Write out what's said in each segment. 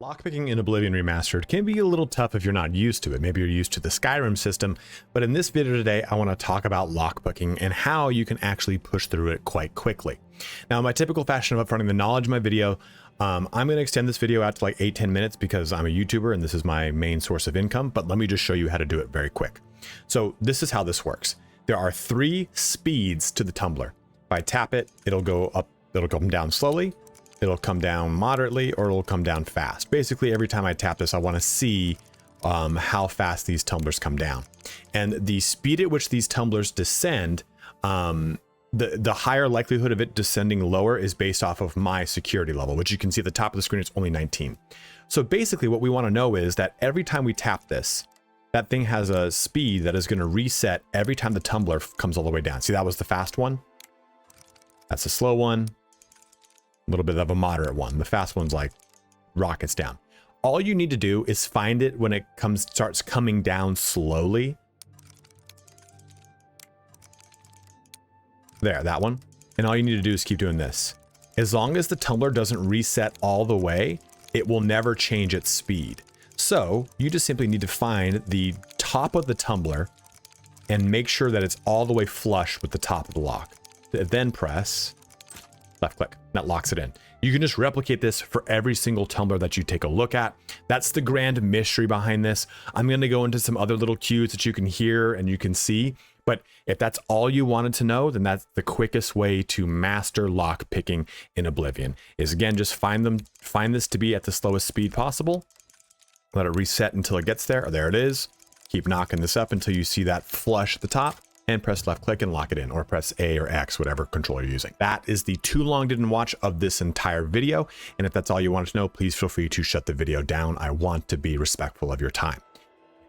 Lockpicking in Oblivion Remastered can be a little tough if you're not used to it. Maybe you're used to the Skyrim system, but in this video today, I want to talk about lockpicking and how you can actually push through it quite quickly. Now, in my typical fashion of upfronting the knowledge of my video, I'm going to extend this video out to like 8-10 minutes because I'm a YouTuber and this is my main source of income, but let me just show you how to do it very quick. So this is how this works. There are 3 speeds to the tumbler. If I tap it, it'll go up, it'll come down slowly. It'll come down moderately, or it'll come down fast. Basically, every time I tap this, I want to see how fast these tumblers come down. And the speed at which these tumblers descend, the higher likelihood of it descending lower is based off of my security level, which you can see at the top of the screen, it's only 19. So basically what we want to know is that every time we tap this, that thing has a speed that is going to reset every time the tumbler comes all the way down. See, that was the fast one. That's the slow one. A little bit of a moderate one. The fast one's like rockets down. All you need to do is find it when it starts coming down slowly. There, that one. And all you need to do is keep doing this. As long as the tumbler doesn't reset all the way, it will never change its speed. So you just simply need to find the top of the tumbler and make sure that it's all the way flush with the top of the lock. Then press left click. That locks it in. You can just replicate this for every single tumbler that you take a look at. That's the grand mystery behind this. I'm going to go into some other little cues that you can hear and you can see. But if that's all you wanted to know, then that's the quickest way to master lock picking in Oblivion. Is again, just find this to be at the slowest speed possible. Let it reset until it gets there. There it is. Keep knocking this up until you see that flush at the top. And press left click and lock it in, or press A or X, whatever control you're using. That is the too long didn't watch of this entire video. And if that's all you wanted to know, please feel free to shut the video down. I want to be respectful of your time.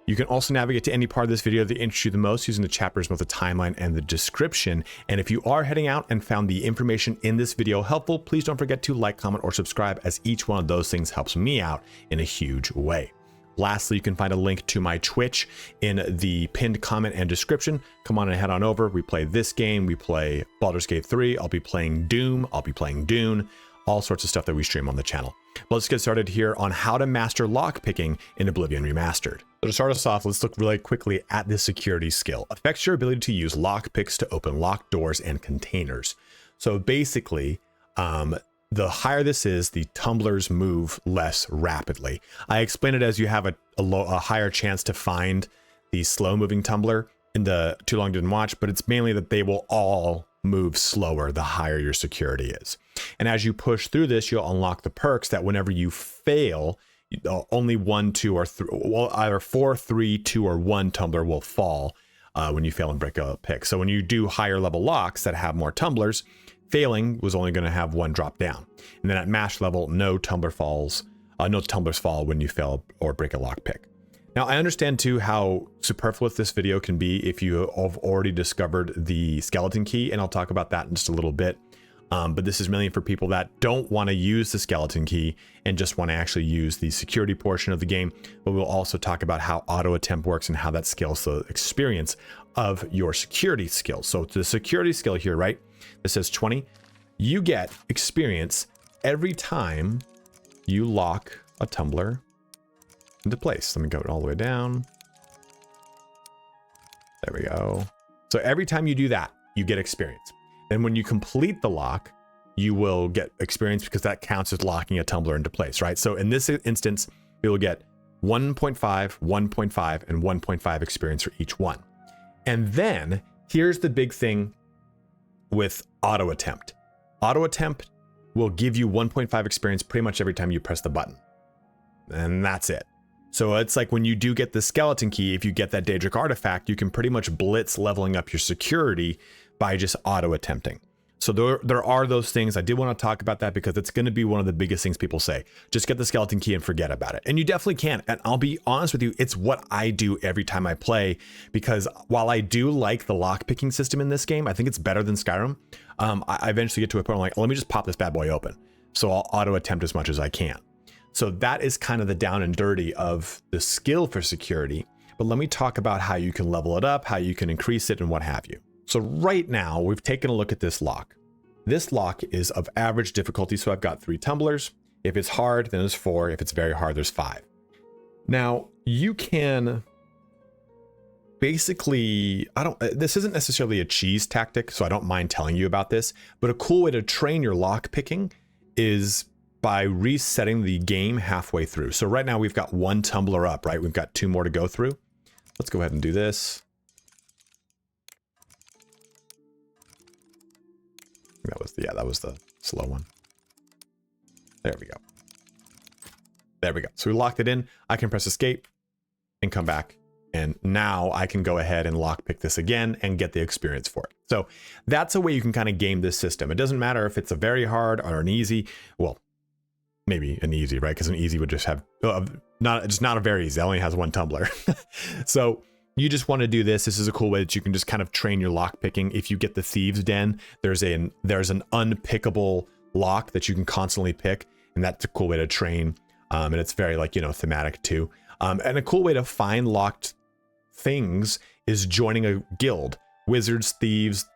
You can also navigate to any part of this video that interests you the most using the chapters, both the timeline and the description. And if you are heading out and found the information in this video helpful, please don't forget to like, comment, or subscribe, as each one of those things helps me out in a huge way. Lastly, you can find a link to my Twitch in the pinned comment and description. Come on and head on over. We play this game. We play Baldur's Gate 3. I'll be playing Doom. I'll be playing Dune. All sorts of stuff that we stream on the channel. But let's get started here on how to master lockpicking in Oblivion Remastered. So to start us off, let's look really quickly at this security skill. Affects your ability to use lockpicks to open locked doors and containers. So basically, the higher this is, the tumblers move less rapidly. I explain it as you have a higher chance to find the slow moving tumbler in the too long didn't watch, but it's mainly that they will all move slower the higher your security is. And as you push through this, you'll unlock the perks that whenever you fail, only 1, 2, or 3, well, either 4, 3, 2, or 1 tumbler will fall when you fail and break a pick. So when you do higher level locks that have more tumblers, failing was only going to have 1 drop down. And then at mash level, no tumblers fall when you fail or break a lockpick. Now, I understand too how superfluous this video can be if you have already discovered the skeleton key, and I'll talk about that in just a little bit. But this is mainly for people that don't want to use the skeleton key and just want to actually use the security portion of the game. But we'll also talk about how auto attempt works and how that scales the experience of your security skills. So the security skill here, right? This says 20. You get experience every time you lock a tumbler into place. Let me go all the way down. There we go. So every time you do that, you get experience. And when you complete the lock, you will get experience because that counts as locking a tumbler into place, right? So in this instance, you'll get 1.5, 1.5, and 1.5 experience for each one. And then here's the big thing with auto attempt. Auto attempt will give you 1.5 experience pretty much every time you press the button. And that's it. So it's like when you do get the skeleton key, if you get that Daedric artifact, you can pretty much blitz leveling up your security by just auto attempting. So there are those things. I did want to talk about that because it's going to be one of the biggest things people say. Just get the skeleton key and forget about it. And you definitely can. And I'll be honest with you, it's what I do every time I play, because while I do like the lockpicking system in this game, I think it's better than Skyrim. I eventually get to a point where I'm like, let me just pop this bad boy open. So I'll auto attempt as much as I can. So that is kind of the down and dirty of the skill for security. But let me talk about how you can level it up, how you can increase it, and what have you. So right now we've taken a look at this lock. This lock is of average difficulty. So I've got 3 tumblers. If it's hard, then there's 4. If it's very hard, there's 5. Now, you can basically, this isn't necessarily a cheese tactic, so I don't mind telling you about this, but a cool way to train your lock picking is by resetting the game halfway through. So right now we've got 1 tumbler up, right? We've got 2 more to go through. Let's go ahead and do this. That was the slow one. There we go. There we go. So we locked it in. I can press escape and come back. And now I can go ahead and lockpick this again and get the experience for it. So that's a way you can kind of game this system. It doesn't matter if it's a very hard or an easy. Well, maybe an easy, right? Because an easy would just have not a very easy. It only has 1 tumbler. So you just want to do this. This is a cool way that you can just kind of train your lock picking. If you get the Thieves' Den, there's an unpickable lock that you can constantly pick, and that's a cool way to train. And it's very thematic too. And a cool way to find locked things is joining a guild. Wizards, Thieves,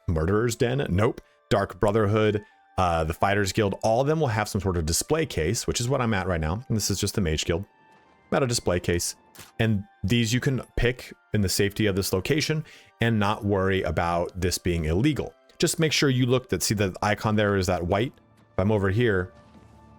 Murderers' Den, nope. Dark Brotherhood, the Fighters Guild, all of them will have some sort of display case, which is what I'm at right now. And this is just the Mage Guild. I'm at a display case. And these you can pick in the safety of this location and not worry about this being illegal. Just make sure you look see the icon there is that white. If I'm over here,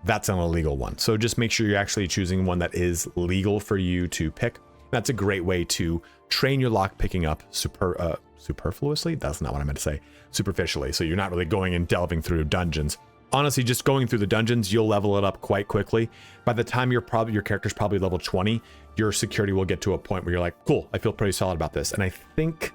that's an illegal one. So just make sure you're actually choosing one that is legal for you to pick. That's a great way to train your lock picking up superfluously. That's not what I meant to say. Superficially. So you're not really going and delving through dungeons. Honestly, just going through the dungeons, you'll level it up quite quickly. By the time your character's probably level 20, your security will get to a point where you're like, cool, I feel pretty solid about this. And I think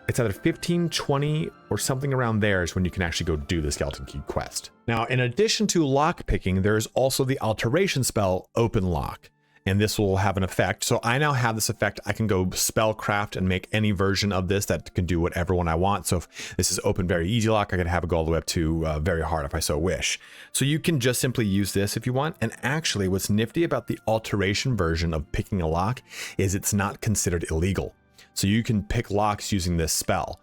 it's either 15, 20, or something around there is when you can actually go do the Skeleton Key quest. Now, in addition to lock picking, there's also the alteration spell Open Lock. And this will have an effect. So I now have this effect. I can go spellcraft and make any version of this that can do whatever one I want. So if this is open very easy lock, I can have it go all the way up to very hard if I so wish. So you can just simply use this if you want. And actually what's nifty about the alteration version of picking a lock is it's not considered illegal. So you can pick locks using this spell.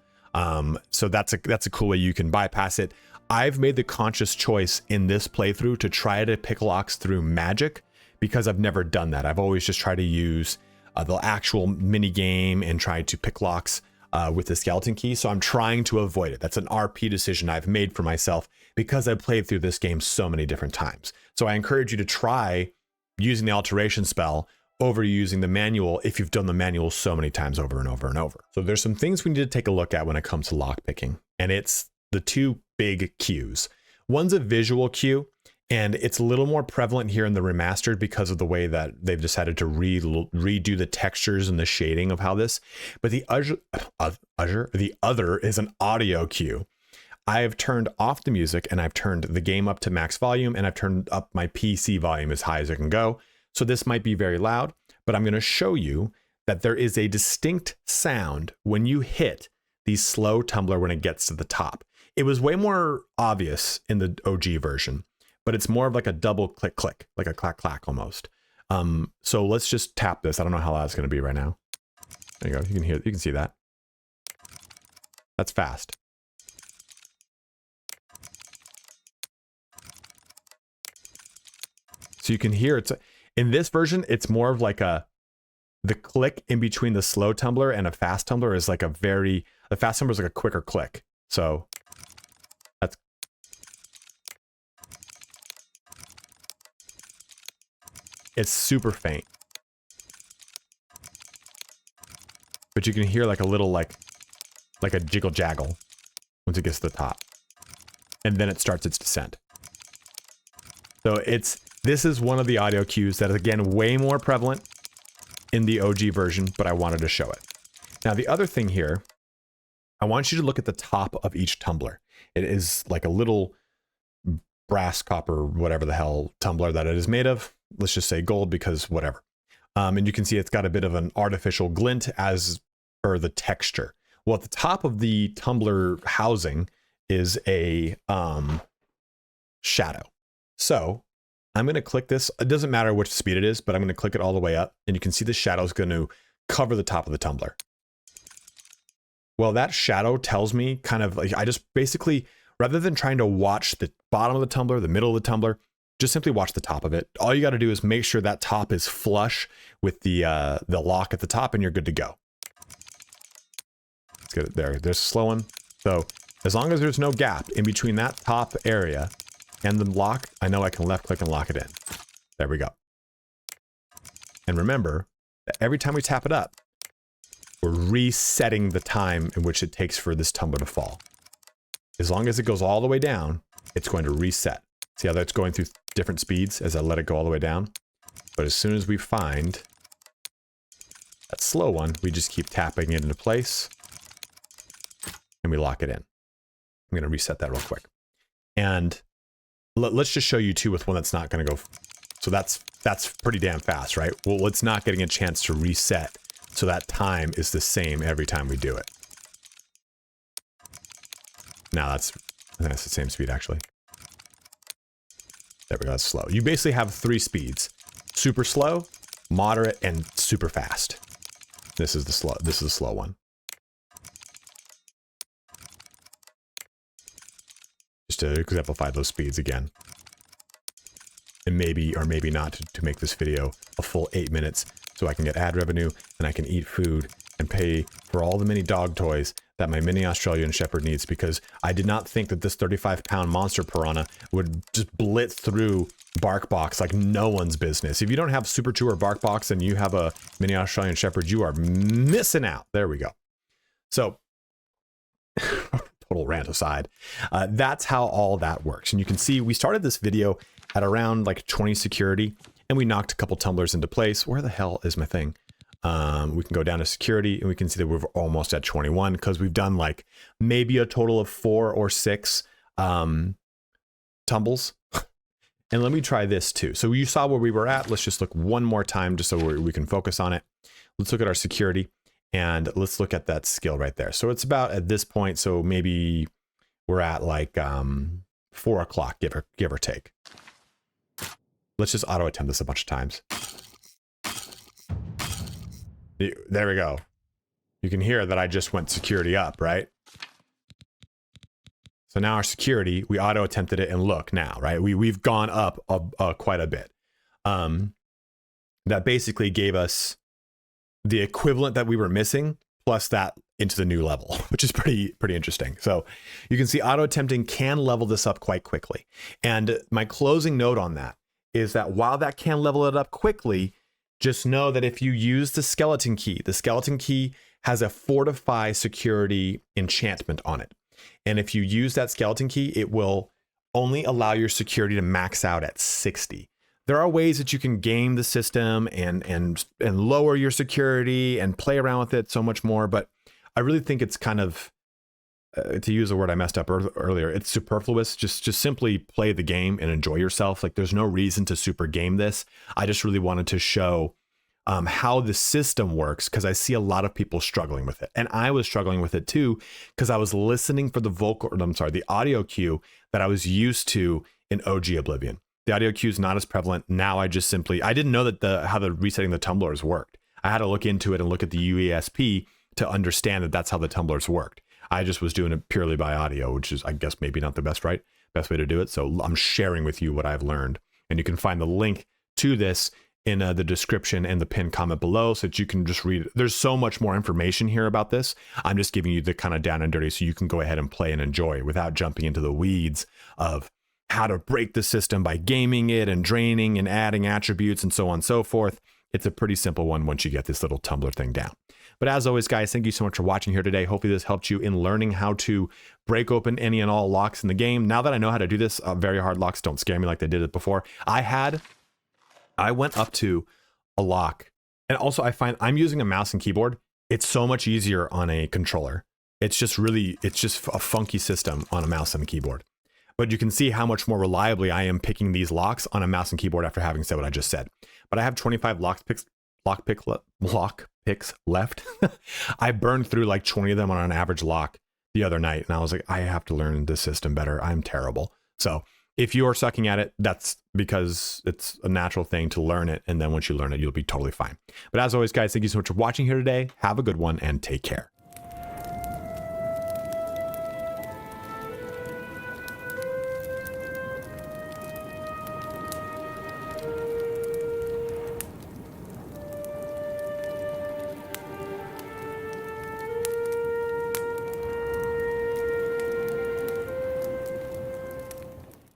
So that's a cool way you can bypass it. I've made the conscious choice in this playthrough to try to pick locks through magic, because I've never done that. I've always just tried to use the actual mini game and try to pick locks with the skeleton key. So I'm trying to avoid it. That's an RP decision I've made for myself because I've played through this game so many different times. So I encourage you to try using the alteration spell over using the manual if you've done the manual so many times over and over and over. So there's some things we need to take a look at when it comes to lock picking, and it's the 2 big cues. One's a visual cue. And it's a little more prevalent here in the remastered because of the way that they've decided to redo the textures and the shading of how this. But the other is an audio cue. I have turned off the music and I've turned the game up to max volume and I've turned up my PC volume as high as it can go. So this might be very loud, but I'm going to show you that there is a distinct sound when you hit the slow tumbler when it gets to the top. It was way more obvious in the OG version, but it's more of like a double click click, like a clack clack almost. So let's just tap this. I don't know how loud it's going to be right now. There you go. You can see that. That's fast. So you can hear it's in this version, it's more of like the click in between the slow tumbler and a fast tumbler is like the fast tumbler is like a quicker click. So it's super faint, but you can hear like a little like a jiggle jaggle once it gets to the top, and then it starts its descent. So this is one of the audio cues that is again way more prevalent in the OG version, but I wanted to show it. Now the other thing here, I want you to look at the top of each tumbler. It is like a little brass, copper, whatever the hell tumbler that it is made of. Let's just say gold because whatever. And you can see it's got a bit of an artificial glint as per the texture. Well, at the top of the tumbler housing is a shadow. So I'm going to click this. It doesn't matter which speed it is, but I'm going to click it all the way up and you can see the shadow is going to cover the top of the tumbler. Well, that shadow tells me kind of like, I just basically rather than trying to watch the bottom of the tumbler, the middle of the tumbler, just simply watch the top of it. All you got to do is make sure that top is flush with the lock at the top, and you're good to go. Let's get it there. There's a slow one. So as long as there's no gap in between that top area and the lock, I know I can left click and lock it in. There we go. And remember that every time we tap it up, we're resetting the time in which it takes for this tumbler to fall. As long as it goes all the way down, it's going to reset. See how that's going through different speeds as I let it go all the way down? But as soon as we find that slow one, we just keep tapping it into place and we lock it in. I'm going to reset that real quick. And let's just show you too with one that's not going to go. So that's pretty damn fast, right? Well, it's not getting a chance to reset. So that time is the same every time we do it. Now I think that's the same speed actually. There we go, that's slow. You basically have 3 speeds. Super slow, moderate, and super fast. This is the slow one. Just to exemplify those speeds again. And maybe or maybe not to make this video a full 8 minutes so I can get ad revenue and I can eat food and pay for all the mini dog toys that my mini Australian Shepherd needs, because I did not think that this 35-pound monster piranha would just blitz through BarkBox like no one's business. If you don't have Super 2 or BarkBox and you have a mini Australian Shepherd, you are missing out. There we go. So, total rant aside, that's how all that works. And you can see we started this video at around like 20 security, and we knocked a couple tumblers into place. Where the hell is my thing? We can go down to security and we can see that we're almost at 21 because we've done like maybe a total of 4 or 6 tumbles. And let me try this too. So you saw where we were at. Let's just look one more time just so we can focus on it. Let's look at our security and let's look at that skill right there. So it's about at this point. So maybe we're at like 4 o'clock, give or take. Let's just auto attempt this a bunch of times. There we go. You can hear that I just went security up, right? So now our security, we auto attempted it and look now, right? We've gone up quite a bit. That basically gave us the equivalent that we were missing plus that into the new level, which is pretty interesting. So you can see auto attempting can level this up quite quickly. And my closing note on that is that while that can level it up quickly, just know that if you use the skeleton key has a fortify security enchantment on it. And if you use that skeleton key, it will only allow your security to max out at 60. There are ways that you can game the system and lower your security and play around with it so much more, but I really think it's kind of, to use a word I messed up earlier, it's superfluous. Just simply play the game and enjoy yourself. Like there's no reason to super game this. I just really wanted to show how the system works because I see a lot of people struggling with it. And I was struggling with it too because I was listening for the audio cue that I was used to in OG Oblivion. The audio cue is not as prevalent. Now I didn't know that how the resetting the tumblers worked. I had to look into it and look at the UESP to understand that that's how the tumblers worked. I just was doing it purely by audio, which is, I guess, maybe not the best way to do it. So I'm sharing with you what I've learned. And you can find the link to this in the description and the pinned comment below so that you can just read it. There's so much more information here about this. I'm just giving you the kind of down and dirty so you can go ahead and play and enjoy without jumping into the weeds of how to break the system by gaming it and draining and adding attributes and so on and so forth. It's a pretty simple one once you get this little tumbler thing down. But as always, guys, thank you so much for watching here today. Hopefully this helped you in learning how to break open any and all locks in the game. Now that I know how to do this, very hard locks don't scare me like they did it before. I went up to a lock, and also I find I'm using a mouse and keyboard. It's so much easier on a controller. It's just a funky system on a mouse and a keyboard. But you can see how much more reliably I am picking these locks on a mouse and keyboard after having said what I just said. But I have 25 lock picks left. I burned through like 20 of them on an average lock the other night, and I was like, I have to learn this system better. I'm terrible. So if you're sucking at it, that's because it's a natural thing to learn it. And then once you learn it, you'll be totally fine. But as always, guys, thank you so much for watching here today. Have a good one and take care.